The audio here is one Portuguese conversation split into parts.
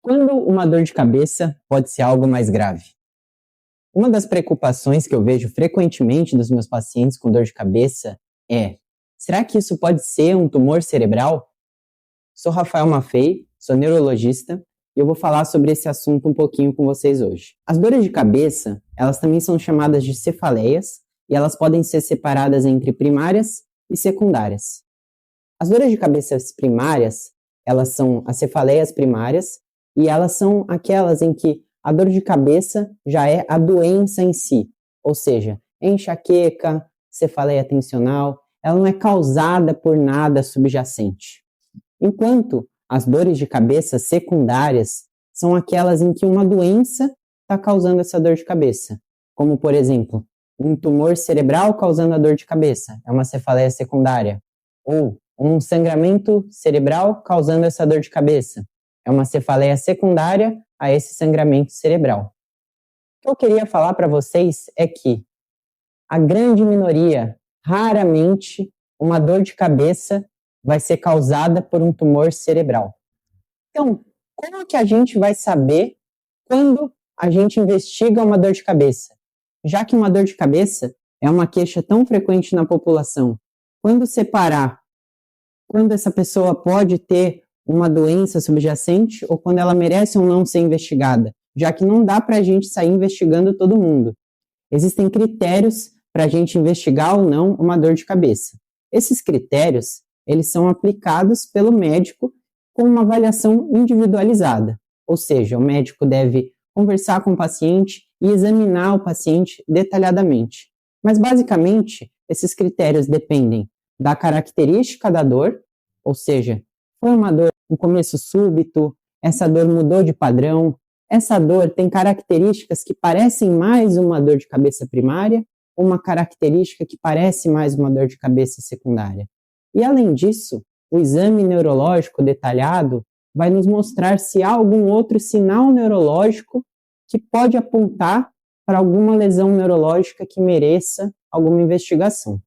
Quando uma dor de cabeça pode ser algo mais grave? Uma das preocupações que eu vejo frequentemente dos meus pacientes com dor de cabeça é: será que isso pode ser um tumor cerebral? Sou Rafael Maffei, sou neurologista e eu vou falar sobre esse assunto um pouquinho com vocês hoje. As dores de cabeça, elas também são chamadas de cefaleias e elas podem ser separadas entre primárias e secundárias. As dores de cabeça primárias, elas são as cefaleias primárias e elas são aquelas em que a dor de cabeça já é a doença em si, ou seja, enxaqueca, cefaleia tensional, ela não é causada por nada subjacente. Enquanto as dores de cabeça secundárias são aquelas em que uma doença está causando essa dor de cabeça, como por exemplo, um tumor cerebral causando a dor de cabeça, é uma cefaleia secundária, ou um sangramento cerebral causando essa dor de cabeça, é uma cefaleia secundária a esse sangramento cerebral. O que eu queria falar para vocês é que a grande minoria, raramente, uma dor de cabeça vai ser causada por um tumor cerebral. Então, como que a gente vai saber quando a gente investiga uma dor de cabeça? Já que uma dor de cabeça é uma queixa tão frequente na população, quando separar quando essa pessoa pode ter uma doença subjacente ou quando ela merece ou não ser investigada, já que não dá para a gente sair investigando todo mundo. Existem critérios para a gente investigar ou não uma dor de cabeça. Esses critérios, eles são aplicados pelo médico com uma avaliação individualizada, ou seja, o médico deve conversar com o paciente e examinar o paciente detalhadamente. Mas, basicamente, esses critérios dependem da característica da dor, ou seja, foi uma dor no começo súbito, essa dor mudou de padrão, essa dor tem características que parecem mais uma dor de cabeça primária, ou uma característica que parece mais uma dor de cabeça secundária. E além disso, o exame neurológico detalhado vai nos mostrar se há algum outro sinal neurológico que pode apontar para alguma lesão neurológica que mereça alguma investigação.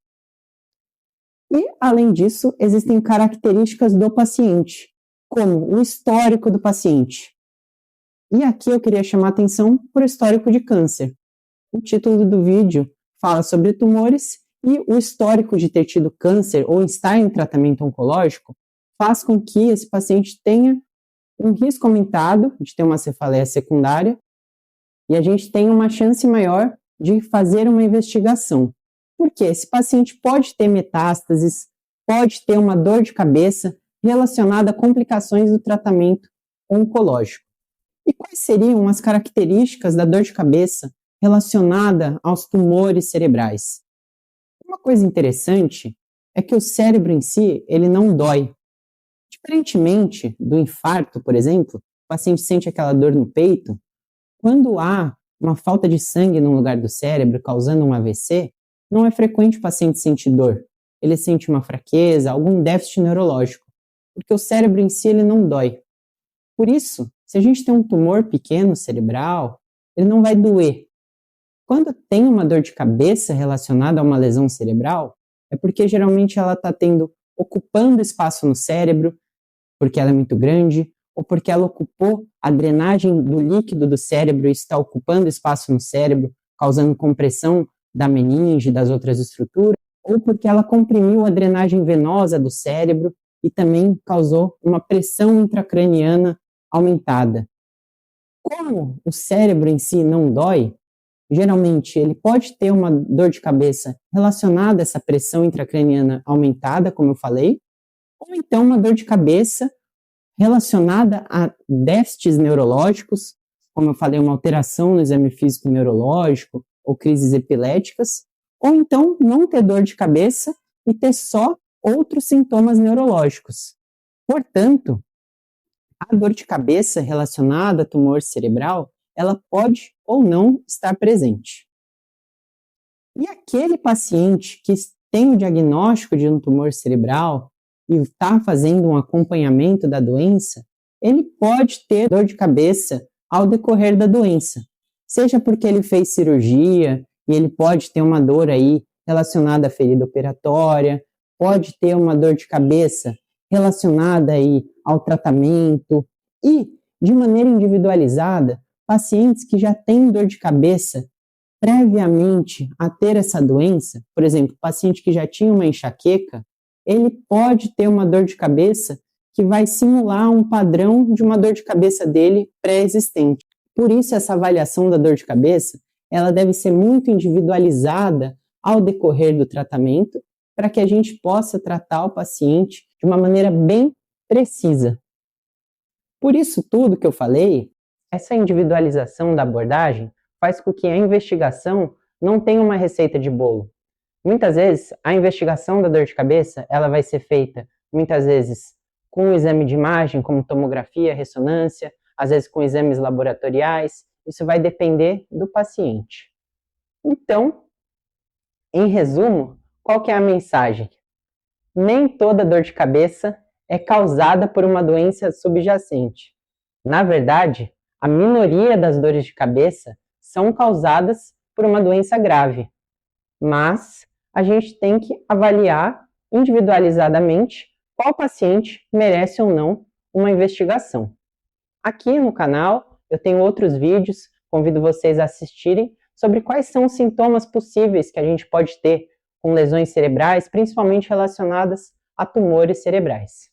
E, além disso, existem características do paciente, como o histórico do paciente. E aqui eu queria chamar a atenção para o histórico de câncer. O título do vídeo fala sobre tumores e o histórico de ter tido câncer ou estar em tratamento oncológico faz com que esse paciente tenha um risco aumentado de ter uma cefaleia secundária e a gente tem uma chance maior de fazer uma investigação. Porque esse paciente pode ter metástases, pode ter uma dor de cabeça relacionada a complicações do tratamento oncológico. E quais seriam as características da dor de cabeça relacionada aos tumores cerebrais? Uma coisa interessante é que o cérebro em si, ele não dói. Diferentemente do infarto, por exemplo, o paciente sente aquela dor no peito, quando há uma falta de sangue no lugar do cérebro causando um AVC, não é frequente o paciente sentir dor. Ele sente uma fraqueza, algum déficit neurológico, porque o cérebro em si ele não dói. Por isso, se a gente tem um tumor pequeno cerebral, ele não vai doer. Quando tem uma dor de cabeça relacionada a uma lesão cerebral, é porque geralmente ela está ocupando espaço no cérebro, porque ela é muito grande, ou porque ela ocupou a drenagem do líquido do cérebro e está ocupando espaço no cérebro, causando compressão da meninge, das outras estruturas, ou porque ela comprimiu a drenagem venosa do cérebro e também causou uma pressão intracraniana aumentada. Como o cérebro em si não dói, geralmente ele pode ter uma dor de cabeça relacionada a essa pressão intracraniana aumentada, como eu falei, ou então uma dor de cabeça relacionada a déficits neurológicos, como eu falei, uma alteração no exame físico neurológico, ou crises epiléticas, ou então não ter dor de cabeça e ter só outros sintomas neurológicos. Portanto, a dor de cabeça relacionada a tumor cerebral, ela pode ou não estar presente. E aquele paciente que tem o diagnóstico de um tumor cerebral e está fazendo um acompanhamento da doença, ele pode ter dor de cabeça ao decorrer da doença. Seja porque ele fez cirurgia e ele pode ter uma dor aí relacionada à ferida operatória, pode ter uma dor de cabeça relacionada aí ao tratamento, e de maneira individualizada, pacientes que já têm dor de cabeça previamente a ter essa doença, por exemplo, paciente que já tinha uma enxaqueca, ele pode ter uma dor de cabeça que vai simular um padrão de uma dor de cabeça dele pré-existente. Por isso, essa avaliação da dor de cabeça, ela deve ser muito individualizada ao decorrer do tratamento, para que a gente possa tratar o paciente de uma maneira bem precisa. Por isso tudo que eu falei, essa individualização da abordagem faz com que a investigação não tenha uma receita de bolo. Muitas vezes, a investigação da dor de cabeça, ela vai ser feita, muitas vezes, com um exame de imagem, como tomografia, ressonância, às vezes com exames laboratoriais, isso vai depender do paciente. Então, em resumo, qual que é a mensagem? Nem toda dor de cabeça é causada por uma doença subjacente. Na verdade, a minoria das dores de cabeça são causadas por uma doença grave. Mas a gente tem que avaliar individualizadamente qual paciente merece ou não uma investigação. Aqui no canal eu tenho outros vídeos, convido vocês a assistirem, sobre quais são os sintomas possíveis que a gente pode ter com lesões cerebrais, principalmente relacionadas a tumores cerebrais.